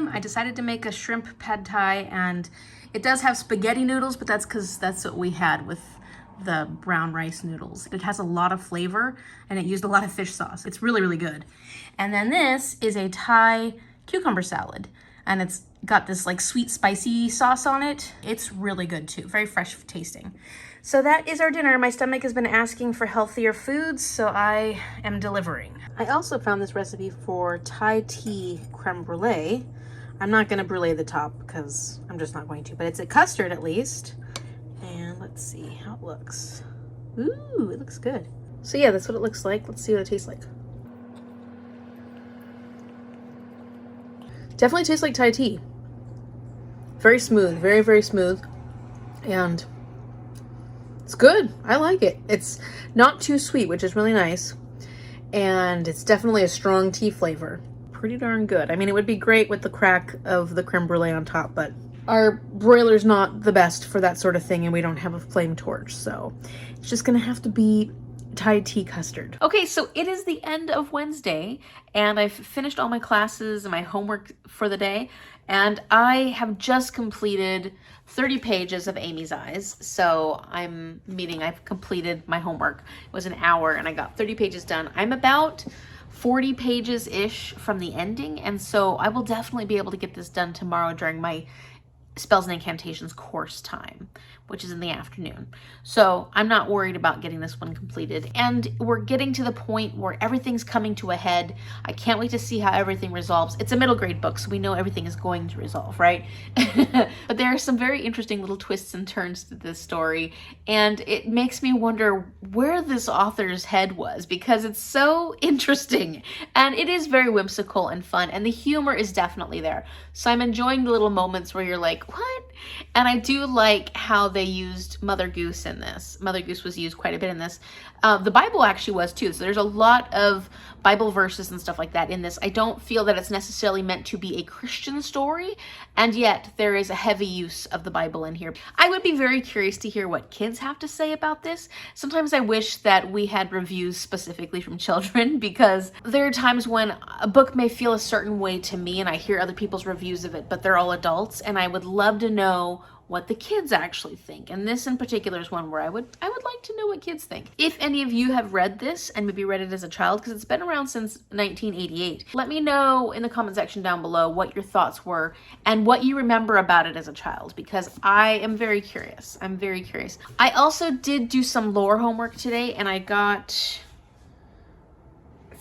time, I decided to make a shrimp pad thai, and it does have spaghetti noodles, but that's because that's what we had with the brown rice noodles. It has a lot of flavor and it used a lot of fish sauce. It's really, really good. And then this is a Thai cucumber salad, and it's got this like sweet spicy sauce on it. It's really good too, very fresh tasting. So that is our dinner. My stomach has been asking for healthier foods, so I am delivering. I also found this recipe for Thai tea creme brulee. I'm not gonna brulee the top because I'm just not going to, but it's a custard at least. And let's see how it looks. Ooh, it looks good. So yeah, that's what it looks like. Let's see what it tastes like. Definitely tastes like Thai tea. Very smooth, very, very smooth. And it's good. I like it. It's not too sweet, which is really nice. And it's definitely a strong tea flavor. Pretty darn good. I mean, it would be great with the crack of the creme brulee on top, but our broiler's not the best for that sort of thing, and we don't have a flame torch, so it's just gonna have to be Thai tea custard. Okay, so it is the end of Wednesday, and I've finished all my classes and my homework for the day, and I have just completed 30 pages of Amy's Eyes. So I've completed my homework. It was an hour and I got 30 pages done. I'm about 40 pages-ish from the ending, and so I will definitely be able to get this done tomorrow during my Spells and Incantations course time, which is in the afternoon. So I'm not worried about getting this one completed. And we're getting to the point where everything's coming to a head. I can't wait to see how everything resolves. It's a middle grade book, so we know everything is going to resolve, right? But there are some very interesting little twists and turns to this story, and it makes me wonder where this author's head was, because it's so interesting, and it is very whimsical and fun, and the humor is definitely there. So I'm enjoying the little moments where you're like, what? And I do like how they used Mother Goose in this. Mother Goose was used quite a bit in this. The Bible actually was too. So there's a lot of Bible verses and stuff like that in this. I don't feel that it's necessarily meant to be a Christian story, and yet there is a heavy use of the Bible in here. I would be very curious to hear what kids have to say about this. Sometimes I wish that we had reviews specifically from children, because there are times when a book may feel a certain way to me and I hear other people's reviews of it, but they're all adults, and I would love to know what the kids actually think. And this in particular is one where I would like to know what kids think. If any of you have read this and maybe read it as a child, because it's been around since 1988, let me know in the comment section down below what your thoughts were and what you remember about it as a child, because I am very curious. I'm very curious. I also did do some lore homework today, and I got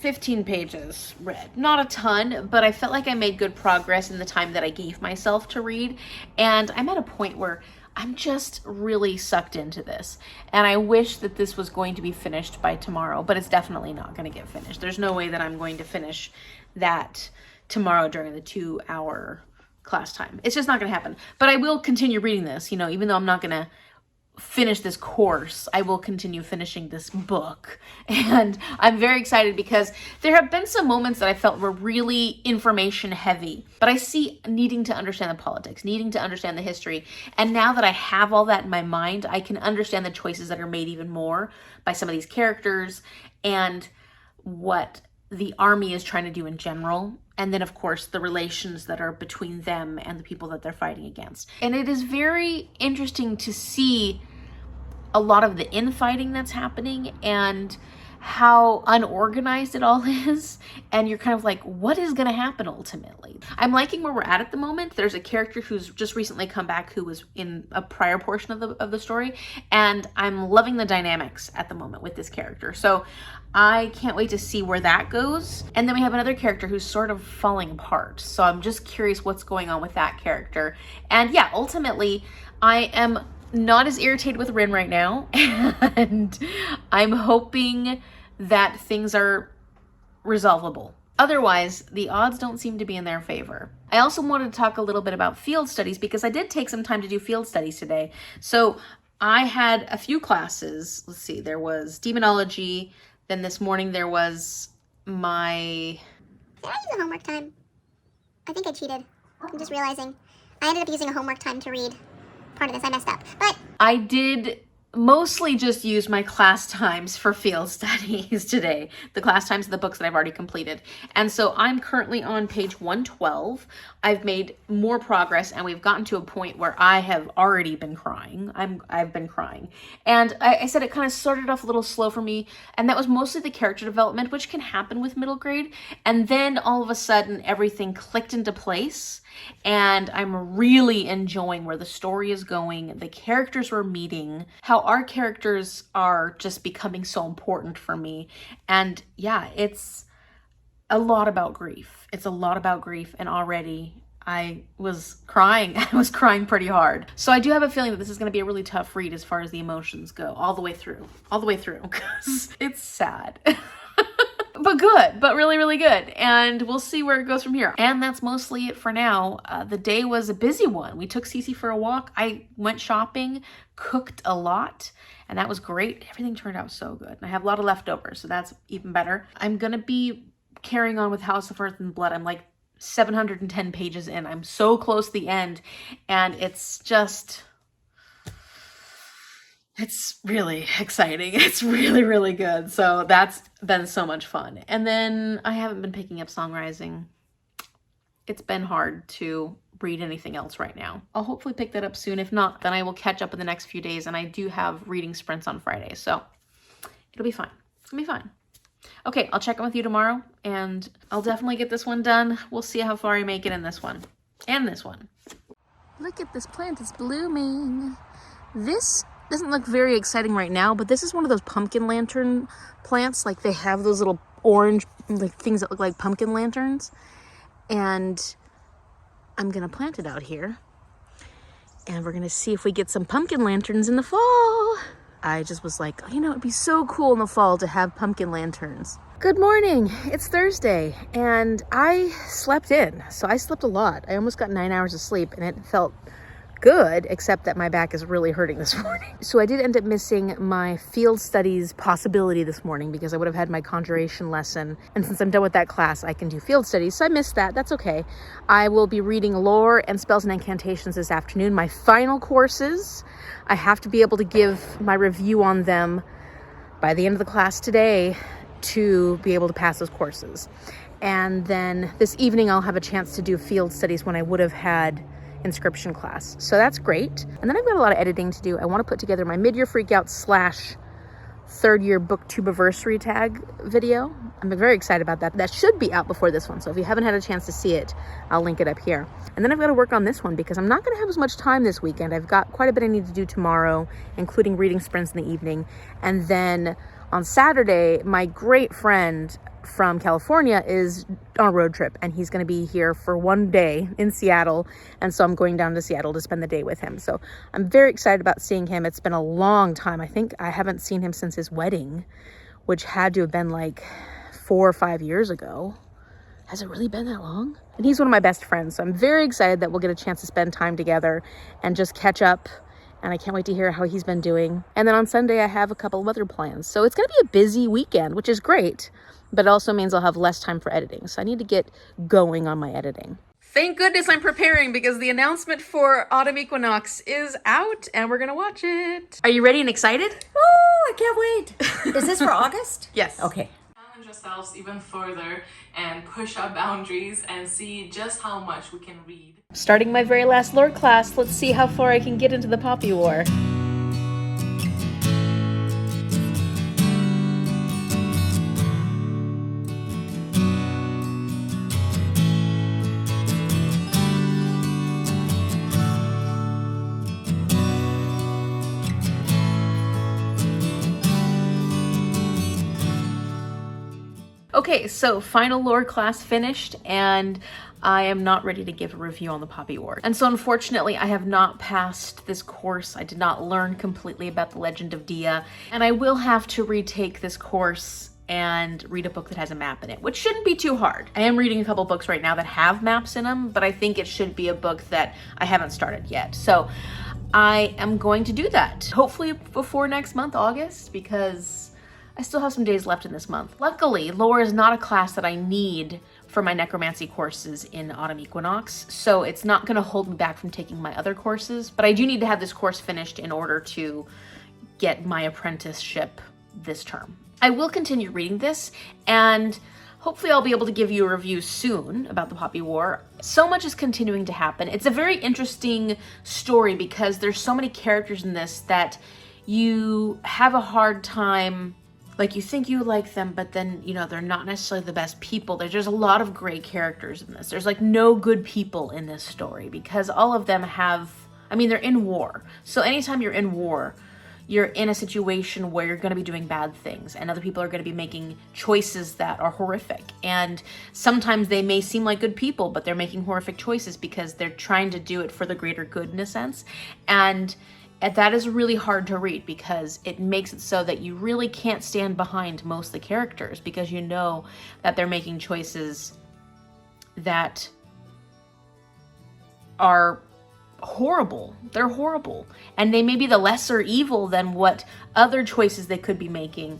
15 pages read. Not a ton, but I felt like I made good progress in the time that I gave myself to read. And I'm at a point where I'm just really sucked into this. And I wish that this was going to be finished by tomorrow, but it's definitely not going to get finished. There's no way that I'm going to finish that tomorrow during the 2-hour class time. It's just not going to happen. But I will continue reading this, you know, even though I'm not going to finish this course, I will continue finishing this book. And I'm very excited because there have been some moments that I felt were really information heavy, but I see needing to understand the politics, needing to understand the history. And now that I have all that in my mind, I can understand the choices that are made even more by some of these characters and what the army is trying to do in general. And then, of course, the relations that are between them and the people that they're fighting against. And it is very interesting to see a lot of the infighting that's happening and how unorganized it all is. And you're kind of like, what is going to happen ultimately? I'm liking where we're at the moment. There's a character who's just recently come back who was in a prior portion of the story. And I'm loving the dynamics at the moment with this character. So I can't wait to see where that goes. And then we have another character who's sort of falling apart. So I'm just curious what's going on with that character. And yeah, ultimately, I am not as irritated with Rin right now. And I'm hoping that things are resolvable. Otherwise, the odds don't seem to be in their favor. I also wanted to talk a little bit about field studies, because I did take some time to do field studies today. So I had a few classes. Let's see, there was demonology. Then this morning there was my... Did I use a homework time? I think I cheated. I'm just realizing. I ended up using a homework time to read part of this. I messed up. But I did mostly just used my class times for field studies today, the class times of the books that I've already completed. And so I'm currently on page 112. I've made more progress and we've gotten to a point where I have already been crying. I've been crying. And I said it kind of started off a little slow for me, and that was mostly the character development, which can happen with middle grade. And then all of a sudden everything clicked into place. And I'm really enjoying where the story is going, the characters we're meeting, how our characters are just becoming so important for me. And yeah, it's a lot about grief. It's a lot about grief, and already I was crying. I was crying pretty hard. So I do have a feeling that this is going to be a really tough read as far as the emotions go, all the way through, because it's sad. But good, but really, really good. And we'll see where it goes from here. And that's mostly it for now. The day was a busy one. We took Cece for a walk. I went shopping, cooked a lot, and that was great. Everything turned out so good. And I have a lot of leftovers, so that's even better. I'm gonna be carrying on with House of Earth and Blood. I'm like 710 pages in. I'm so close to the end, and it's just... it's really exciting. It's really, really good. So that's been so much fun. And then I haven't been picking up Song Rising. It's been hard to read anything else right now. I'll hopefully pick that up soon. If not, then I will catch up in the next few days. And I do have reading sprints on Friday. So it'll be fine. It's gonna be fine. Okay, I'll check in with you tomorrow and I'll definitely get this one done. We'll see how far I make it in this one and this one. Look at this plant, it's blooming. This doesn't look very exciting right now, but this is one of those pumpkin lantern plants. Like they have those little orange like things that look like pumpkin lanterns. And I'm gonna plant it out here. And we're gonna see if we get some pumpkin lanterns in the fall. I just was like, you know, it'd be so cool in the fall to have pumpkin lanterns. Good morning, it's Thursday, and I slept in. So I slept a lot. I almost got 9 hours of sleep, and it felt good, except that my back is really hurting this morning. So I did end up missing my field studies possibility this morning because I would have had my conjuration lesson. And since I'm done with that class, I can do field studies. So I missed that. That's okay. I will be reading lore and spells and incantations this afternoon. My final courses, I have to be able to give my review on them by the end of the class today to be able to pass those courses. And then this evening, I'll have a chance to do field studies when I would have had inscription class. So that's great. And then I've got a lot of editing to do. I want to put together my mid-year freakout / third-year booktubeversary tag video. I'm very excited about that. That should be out before this one. So if you haven't had a chance to see it, I'll link it up here. And then I've got to work on this one because I'm not going to have as much time this weekend. I've got quite a bit I need to do tomorrow, including reading sprints in the evening. And then on Saturday, my great friend from California is on a road trip, and he's going to be here for one day in Seattle, and so I'm going down to Seattle to spend the day with him. So I'm very excited about seeing him. It's been a long time. I think I haven't seen him since his wedding, which had to have been like 4 or 5 years ago. Has it really been that long? And he's one of my best friends, so I'm very excited that we'll get a chance to spend time together and just catch up. And I can't wait to hear how he's been doing. And then on Sunday, I have a couple of other plans. So it's going to be a busy weekend, which is great, but it also means I'll have less time for editing. So I need to get going on my editing. Thank goodness I'm preparing because the announcement for Autumn Equinox is out and we're going to watch it. Are you ready and excited? Oh, I can't wait. Is this for August? Yes. Okay. Challenge ourselves even further and push our boundaries and see just how much we can read. Starting my very last lore class, let's see how far I can get into the Poppy War. Okay, so final lore class finished, and I am not ready to give a review on the Poppy War. And so unfortunately, I have not passed this course. I did not learn completely about the Legend of Dia, and I will have to retake this course and read a book that has a map in it, which shouldn't be too hard. I am reading a couple books right now that have maps in them, but I think it should be a book that I haven't started yet. So I am going to do that, hopefully before next month, August, because I still have some days left in this month. Luckily, lore is not a class that I need for my necromancy courses in Autumn Equinox, so it's not gonna hold me back from taking my other courses, but I do need to have this course finished in order to get my apprenticeship this term. I will continue reading this, and hopefully I'll be able to give you a review soon about the Poppy War. So much is continuing to happen. It's a very interesting story because there's so many characters in this that you have a hard time, like you think you like them, but then, you know, they're not necessarily the best people. There's a lot of gray characters in this. There's like no good people in this story because all of them have, I mean, they're in war. So anytime you're in war, you're in a situation where you're going to be doing bad things and other people are going to be making choices that are horrific. And sometimes they may seem like good people, but they're making horrific choices because they're trying to do it for the greater good in a sense. And that is really hard to read because it makes it so that you really can't stand behind most of the characters because you know that they're making choices that are horrible. They're horrible. And they may be the lesser evil than what other choices they could be making,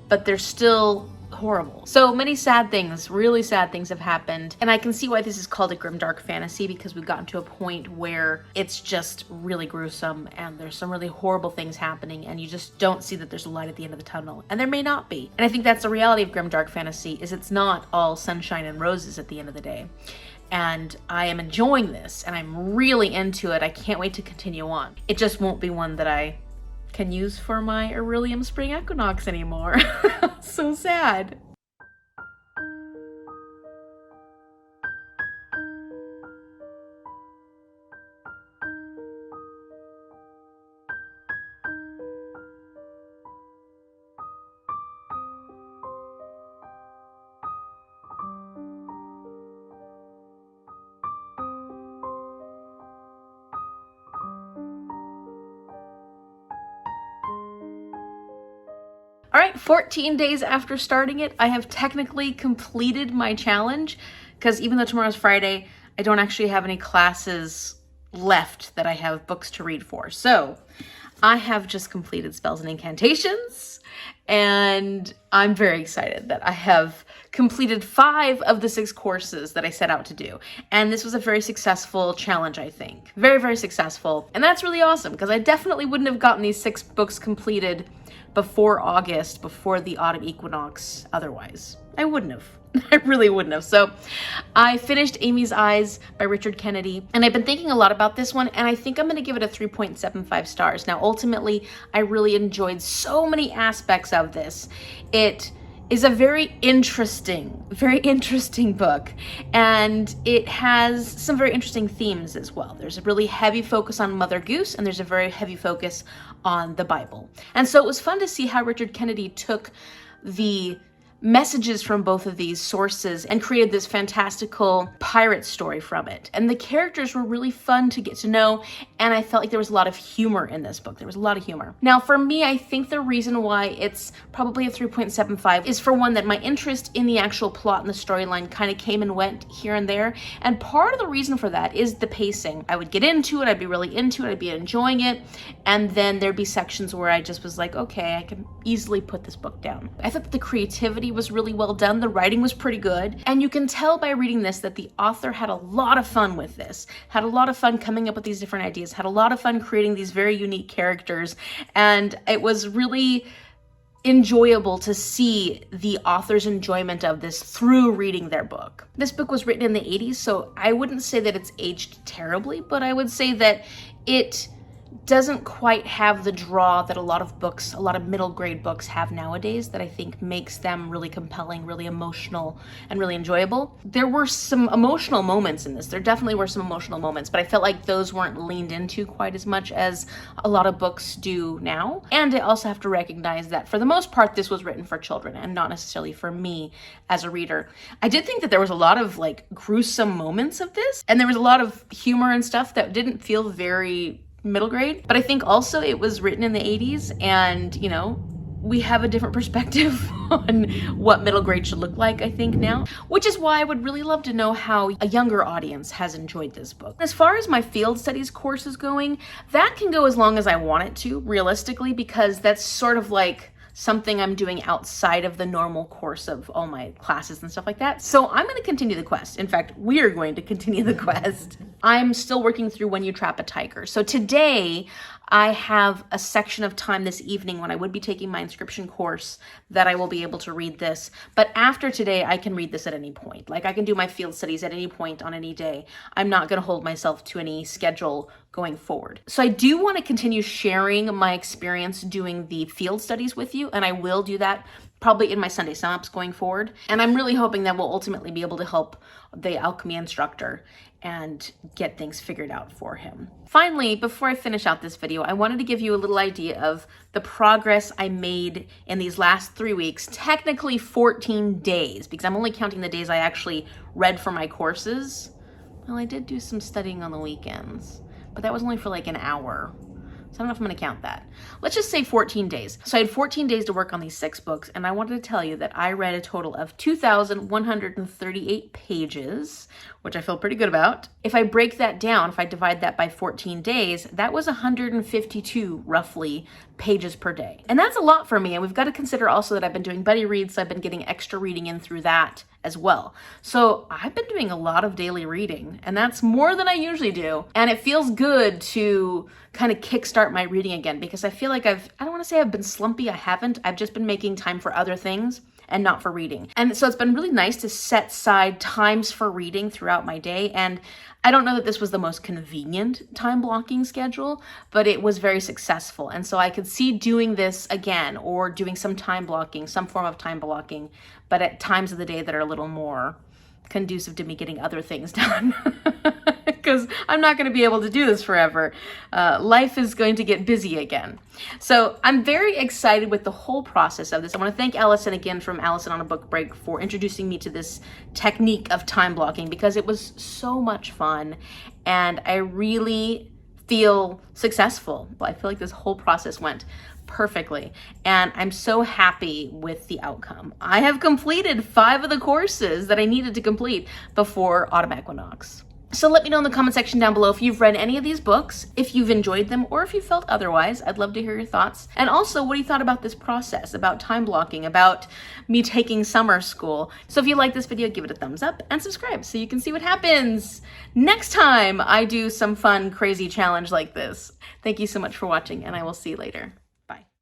but they're still horrible. So many sad things, really sad things have happened. And I can see why this is called a grimdark fantasy because we've gotten to a point where it's just really gruesome and there's some really horrible things happening and you just don't see that there's a light at the end of the tunnel. And there may not be. And I think that's the reality of grimdark fantasy is it's not all sunshine and roses at the end of the day. And I am enjoying this and I'm really into it. I can't wait to continue on. It just won't be one that I can use for my Orilium Spring Equinox anymore. So sad. All right, 14 days after starting it, I have technically completed my challenge because even though tomorrow's Friday, I don't actually have any classes left that I have books to read for. So I have just completed Spells and Incantations and I'm very excited that I have completed 5 of the 6 courses that I set out to do. And this was a very successful challenge, I think. Very, very successful. And that's really awesome because I definitely wouldn't have gotten these 6 books completed before August, before the Autumn Equinox otherwise. I wouldn't have. I really wouldn't have. So I finished Amy's Eyes by Richard Kennedy, and I've been thinking a lot about this one, and I think I'm going to give it a 3.75 stars. Now, ultimately, I really enjoyed so many aspects of this. It is a very interesting book, and it has some very interesting themes as well. There's a really heavy focus on Mother Goose, and there's a very heavy focus on the Bible. And so it was fun to see how Richard Kennedy took the messages from both of these sources and created this fantastical pirate story from it. And the characters were really fun to get to know, and I felt like there was a lot of humor in this book. There was a lot of humor. Now, for me, I think the reason why it's probably a 3.75 is, for one, that my interest in the actual plot and the storyline kind of came and went here and there. And part of the reason for that is the pacing. I would get into it, I'd be really into it, I'd be enjoying it, and then there'd be sections where I just was like, okay, I can easily put this book down. I thought that the creativity was really well done. The writing was pretty good. And you can tell by reading this that the author had a lot of fun with this, had a lot of fun coming up with these different ideas, had a lot of fun creating these very unique characters. And it was really enjoyable to see the author's enjoyment of this through reading their book. This book was written in the 80s, so I wouldn't say that it's aged terribly, but I would say that it doesn't quite have the draw that a lot of books, a lot of middle grade books have nowadays that I think makes them really compelling, really emotional, and really enjoyable. There were some emotional moments in this. There definitely were some emotional moments, but I felt like those weren't leaned into quite as much as a lot of books do now. And I also have to recognize that for the most part, this was written for children and not necessarily for me as a reader. I did think that there was a lot of like gruesome moments of this, and there was a lot of humor and stuff that didn't feel very middle grade, but I think also it was written in the 80s, and you know, we have a different perspective on what middle grade should look like, I think, now, which is why I would really love to know how a younger audience has enjoyed this book. As far as my field studies course is going, that can go as long as I want it to, realistically, because that's sort of like something I'm doing outside of the normal course of all my classes and stuff like that. So I'm going to continue the quest. In fact, we are going to continue the quest. I'm still working through When You Trap a Tiger. So today I have a section of time this evening when I would be taking my inscription course that I will be able to read this. But after today, I can read this at any point. Like I can do my field studies at any point on any day. I'm not going to hold myself to any schedule going forward. So I do want to continue sharing my experience doing the field studies with you, and I will do that probably in my Sunday sum ups going forward. And I'm really hoping that we'll ultimately be able to help the alchemy instructor and get things figured out for him. Finally, before I finish out this video, I wanted to give you a little idea of the progress I made in these last 3 weeks, technically 14 days, because I'm only counting the days I actually read for my courses. Well, I did do some studying on the weekends, but that was only for like an hour. So I don't know if I'm going to count that. Let's just say 14 days. So I had 14 days to work on these 6 books, and I wanted to tell you that I read a total of 2,138 pages, which I feel pretty good about. If I break that down, if I divide that by 14 days, that was 152 roughly pages per day. And that's a lot for me. And we've got to consider also that I've been doing buddy reads, so I've been getting extra reading in through that as well. So I've been doing a lot of daily reading, and that's more than I usually do. And it feels good to kind of kickstart my reading again, because I feel like I don't want to say I've been slumpy. I haven't. I've just been making time for other things and not for reading. And so it's been really nice to set aside times for reading throughout my day. And I don't know that this was the most convenient time blocking schedule, but it was very successful. And so I could see doing this again, or doing some time blocking, some form of time blocking, but at times of the day that are a little more conducive to me getting other things done. Because I'm not going to be able to do this forever. Life is going to get busy again. So I'm very excited with the whole process of this. I want to thank Allison again from Allison on a Book Break for introducing me to this technique of time blocking, because it was so much fun and I really feel successful. I feel like this whole process went perfectly, and I'm so happy with the outcome. I have completed 5 of the courses that I needed to complete before Autumn Equinox. So let me know in the comment section down below if you've read any of these books, if you've enjoyed them, or if you felt otherwise. I'd love to hear your thoughts. And also, what you thought about this process, about time blocking, about me taking summer school. So if you like this video, give it a thumbs up and subscribe so you can see what happens next time I do some fun, crazy challenge like this. Thank you so much for watching, and I will see you later.